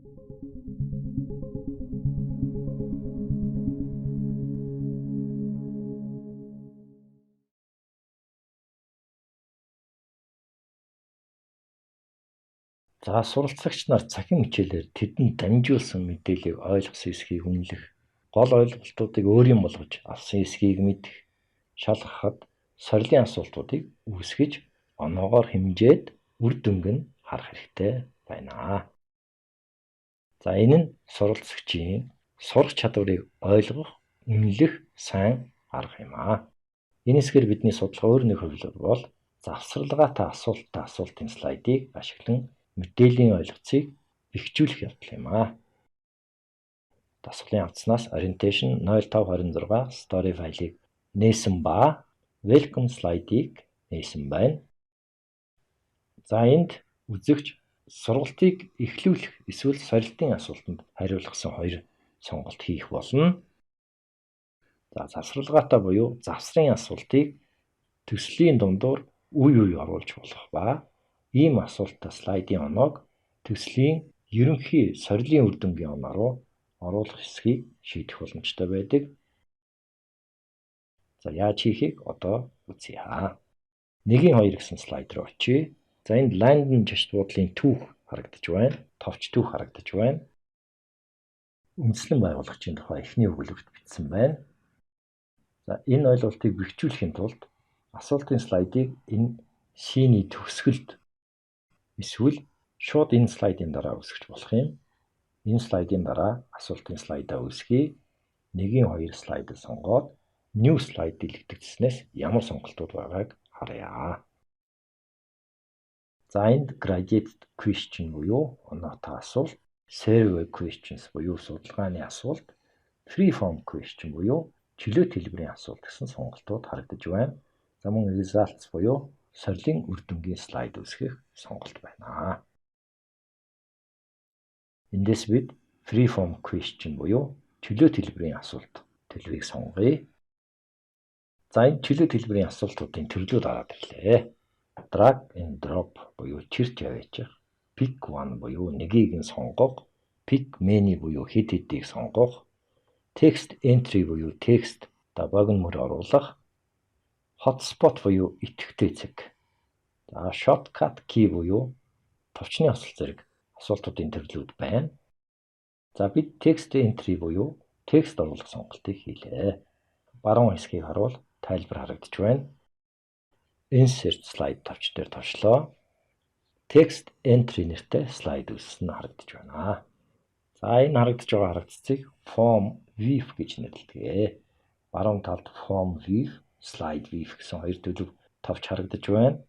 За суралцагч нар цахим хичээлээр тэдэнд дамжуулсан мэдээллийг ойлгосон эсхийг үнэлэх, гол ойлголтуудыг өөрийн болгож авсан эсхийг мэдэх, шалгахад сорилын асуултуудыг үүсгэж оноогоор хэмжээд үр дүнг нь харах хэрэгтэй байна. За энэ нь суралцагчийн сурах чадварыг ойлгох, үнэлэх сайн арга юм аа. Энэ хэсгээр бидний судлах өөр нэг хувилбар бол завсралгаатай асуултын слайдыг ашиглан мэдээллийн ойлгоцыг бэхжүүлэх явдал юм аа. Дасгалын хавцнаас Orientation 0526 story файлыг нээсэн ба Welcome слайдыг нээсэн байна. За энд үзэгч сургалтыг эхлүүлэх эсвэл сорилтын асуултанд хариулгасан хоёр сонголт хийх болно. За завсралгаатай буюу завсрын асуултыг төслийн дундуур үе оруулж болох ба ийм асуултаа слайдын оноог төслийн ерөнхий сорилын үр дүнгийн оноо руу оруулах хэсгийг шийдэх боломжтой байдаг. За яаж хийхийг одоо үзье. 1-2 гэсэн слайд руу очие. За энд Ландон жишт буудлын түүх харагдаж байна. Товч түүх харагдаж байна. Үндслэн байгуулагчийн тухай эхний өгүүлбэрт бичсэн байна. За энэ ойлголтыг бэхжүүлэхийн тулд асуултын слайдыг энэ шийний төгсгөлд эсвэл шууд энэ слайдын дараа үүсгэж болох юм. Энэ слайдын дараа асуултын слайдаа үүсгэе. 1-2 слайдыг сонгоод New slide дэлгэгдсэнээс ямар сонголтууд байгааг харъя. За энд Graduate question буюу оноотой асуулт, Survey questions буюу судалгааны асуулт, Freeform question буюу чөлөөт хэлбэрийн асуулт гэсэн сонголтууд харагдаж байна. За мөн Results буюу сорилын үр дүнгийн слайд үүсгэх сонголт байна. Эндээс бид Freeform question буюу чөлөөт хэлбэрийн асуулт төлөвийг сонгоё. За энэ чөлөөт хэлбэрийн асуултуудын төрлүүд гараад ирлээ. Drag and drop буюу чирч яваачих, Pick one буюу нэгийг нь сонгох, Pick many буюу хэд хэдийг сонгох, Text entry буюу текст богино мөр оруулах, Hotspot буюу идэвхтэй цэг. За Shortcut key буюу товчны осол зэрэг асуултуудын төрлүүд байна. За бид text entry буюу текст оруулах сонголтыг хийлээ. Баруун хэсгийг харуул тайлбар харагдаж байна. Insert slide товч дээр товчлоо. Text entry нэртэй слайд үүссэн харагдаж байна. За энэ харагдаж байгаа харагдцыг form view гэж нэрлэдэг. Баруун талд form view, slide view гэсэн хоёр төлөв товч харагдаж байна.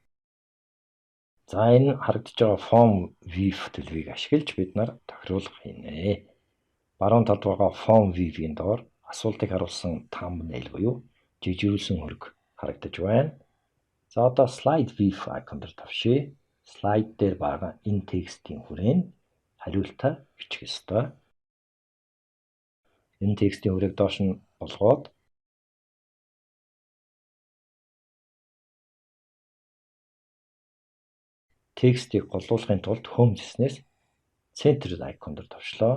За энэ харагдаж байгаа form view төлөвийг ашиглаж бид нар тохируулга хийнэ. Баруун талд байгаа form view-ийн доор асуултыг харуулсан thumbnail буюу жижигүүлсэн хөрөг харагдаж байна. За одоо slide view icon дээр товшъя. Слайд дээр байгаа энэ текстийн хүрээнд хариултаа бичих ёстой. Энэ текстийн хүрээг доош нь болгоод текстийг голлуулахын тулд Home гэснээс Center icon дээр товчлоо.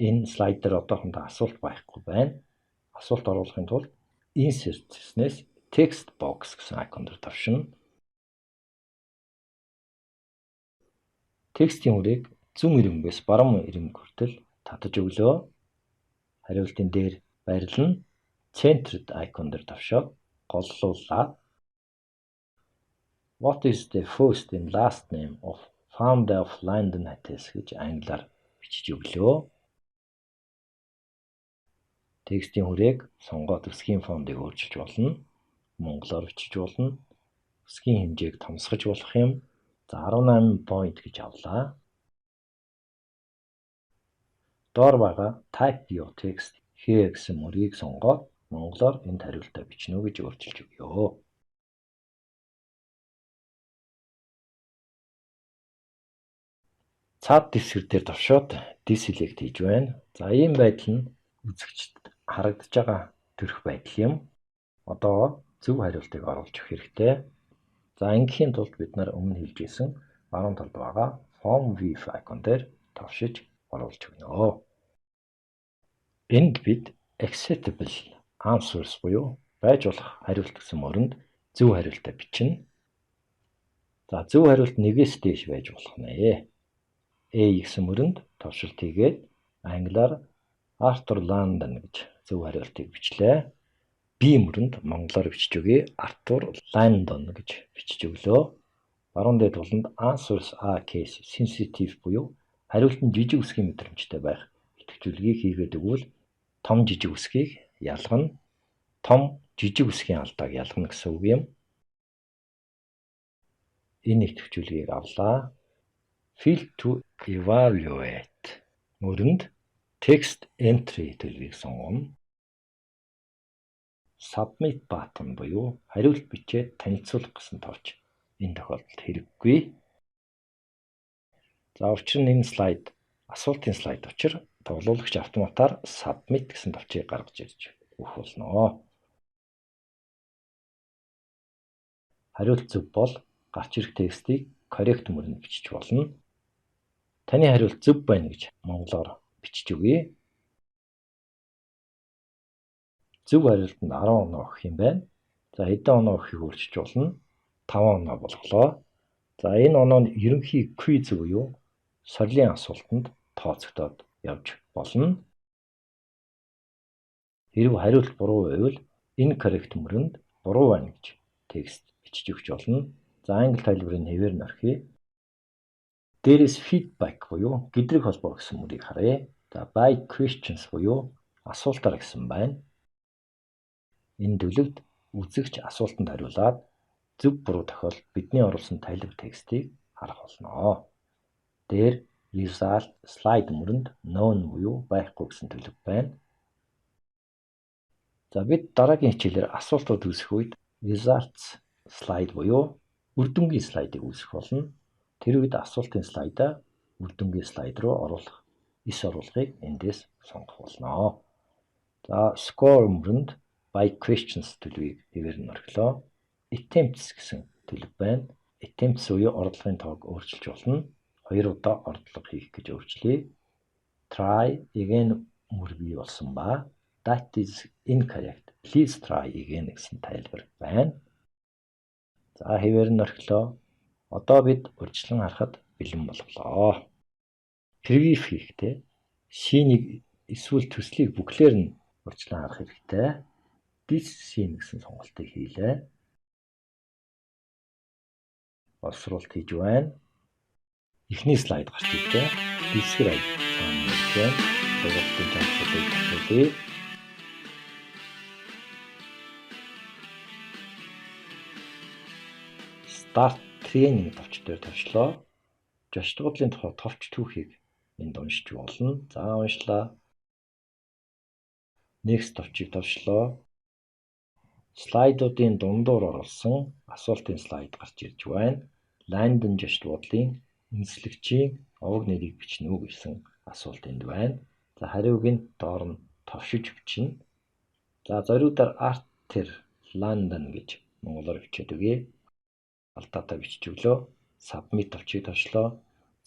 Энэ слайд дээр одоохондоо асуулт байхгүй байна. Асуулт оруулахын тулд Insert гэснээс Text box гэсэн icon дээр товшино. Текстийн хүрээг зүүн ирмэгээс баруун ирмэг хүртэл татаж өглөө. Хариултын дээр байрлан Centered icon дээр товшоод голлууллаа. What is the first and last name of founder of London Hotels гэж англиар бичиж өглөө. Текстийн хүрээг сонгоод өсгийн фондыг өөрчилж болно. Монголоор бичиж болно. Өсгийн хэмжээг томсгож болох юм. За 18 point гэж авлаа. Доор байгаа type your text here гэсэн мөрийг сонгоод монголоор энд хариултаа бичнэ үү гэж өөрчилж өгье. Цаад дэвсгэр дээр товшоод deselect хийж байна. За ийм байдал нь үзэгчд харагдаж байгаа төрх байдал юм. Одоо зөв хариултыг оруулж өгөх хэрэгтэй. За ингэхийн тулд бид нар өмнө хэлж ирсэн баруун талд байгаа Home view icon дээр товшиж оруулж өгнө. Энд бид acceptable answers буюу байж болох хариулт гэсэн мөрөнд зөв хариултаа бичнэ. За зөв хариулт нэгээс дээш байж болох нэ. A гэсэн мөрөнд товшилт хийгээд англиар Arthur Landon гэж зөв хариултыг бичлээ. B мөрөнд монголоор бичиж өгье. Arthur Landon гэж бичиж өглөө. Баруун дээд туланд answers are case sensitive буюу хариулт нь жижиг үсгийн мэдрэмжтэй байх итгэвчүүлгийг хийгээд өгвөл том жижиг үсгийг ялгана. Том жижиг үсгийн алдааг ялгана гэсэн үг юм. Энэ итгэвчүүлгийг авлаа. Fill to evaluate мөрөнд text entry төлөвийг сонгоно. Submit button буюу хариулт бичээд танилцуулах гэсэн товч энэ тохиолдолд хэрэггүй. За учир нь энэ слайд асуултын слайд учир тоглуулагч автоматар submit гэсэн товчийг гаргаж ирж өгөх болно. Хариулт зөв бол гарч ирэх текстийг correct мөрөнд бичиж болно. Таны хариулт зөв байна гэж монголоор бичиж өгье. Зөв хариултанд 10 оноо өгөх юм байна. За хэдэн оноо өгөхийг өөрчилж болно? 5 оноо болголоо. За энэ оноо нь ерөнхий quiz буюу сорилын асуултанд тооцогдоод явж болно. Хэрв хариулт буруу байвал incorrect мөрөнд буруу байна гэж текст бичиж өгч болно. За англи тайлбарын хэвээр нь орхиё. Дээрээс feedback буюу гэдрэг холбоо гэсэн мөрийг харъя. За by questions буюу асуултаар гэсэн байна. Энэ төлөвт үзэгч асуултанд хариулаад зөв буруу тохиолдолд бидний оруулсан тайлбар текстийг харах болно. Дээр result slide мөрөнд known буюу байхгүй гэсэн төлөв байна. За бид дараагийн хичээлээр асуултууд үүсэх үед results slide буюу үр дүнгийн слайдыг үүсгэх болно. Тэр үед асуултын слайдаа үр дүнгийн слайд руу оруулах эс оруулгыг эндээс сонгох болно. За score мөрөнд by questions төлөвийг хэвээр нь орхилоо. Attempts гэсэн төлөв байна. Attempts буюу ордлогын тоог өөрчилж болно. 2 удаа ордлого хийх гэж өөрчлөе. Try again мөр бий болсон ба that is incorrect. Please try again гэсэн тайлбар байна. За хэвээр нь орхилоо. Одоо бид урьдчилан харахад бэлэн боллоо. Preview хийхдээ scene-ийг эсвэл төслийг бүхлээр нь урьдчилан харах хэрэгтэй. This scene гэсэн сонголтыг хийлээ. Боловсруулалт хийж байна. Эхний слайд гарч ирлээ. Describe гэх сургалтын тайлбарлалыг хийлээ. Start training товч дээр тавьчлаа. Жошдгуудлын тухай товч түүхийг энд уншиж болно. За уншлаа. Next товчийг тавьчлаа. Слайдуудын дундуур оруулсан асуултын слайд гарч ирж байна. Landon жошдгуудлын үндэслэгчийн овог нэрийг бичнэ үү гэсэн асуулт энд байна. За хариуг нь доор нь товшиж бичнэ. За зориудаар Arthur Landon гэж монголоор бичээд өгье. Алдаатай бичиж өглөө. Submit товчийг тавьчлаа.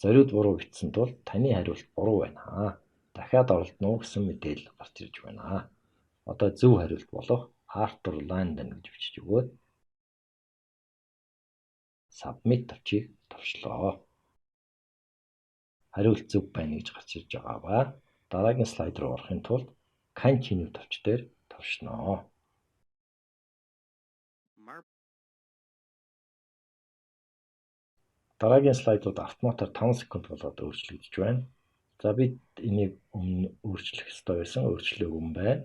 Зориуд буруу бичсэн тул таны хариулт буруу байна. Дахиад оруулна уу гэсэн мэдээлэл гарч ирж байна. Одоо зөв хариулт болох Arthur Landon гэж бичиж өгөөд Submit товчийг тавьчлаа. Хариулт зөв байна гэж гарч ирж байгаа ба дараагийн слайд руу орохын тулд Continue товч дээр тавьшнаа. Дараагийн слайдууд автоматар 5 секунд болоод өөрчлөгдөж байна. За бид энийг өмнө өөрчлөх ёстой байсан, өөрчлөөгүй юм байна.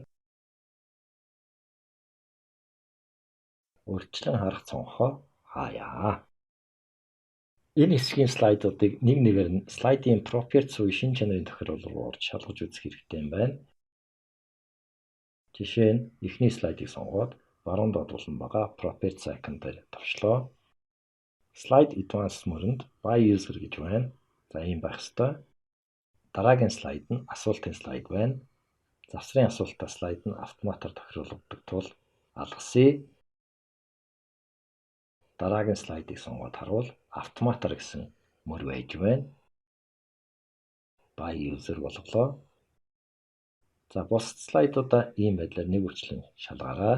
Өөрчлөн харах цонхоо хаяа. Энэ хэсгийн слайдуудыг нэг нэгээр нь слайдын properties буюу шинэ чанарын тохиолдол руу орж шалгаж үзэх хэрэгтэй юм байна. Жишээ нь эхний слайдыг сонгоод баруун доотлон байгаа properties icon дээр товчлоо. Slide advanced мөрөнд by user гэж байна. За ийм байх ёстой. Дараагийн слайд нь асуултын слайд байна. Завсрын асуултаа слайд нь автоматар тохируулдаг тул алгасъя. Дараагийн слайдыг сонгоод харуул автоматар гэсэн мөр байж байна. by user болголоо. За бусад слайдуудаа ийм байдлаар нэг үчлэн шалгаарай.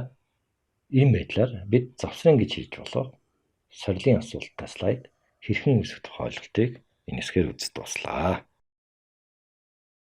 Ийм байдлаар бид завсрын гэж хийж болох сорилын асуулттай слайд хэрхэн үүсгэх тухай ойлголтыг энэ хэсгээр үзэж дуслаа.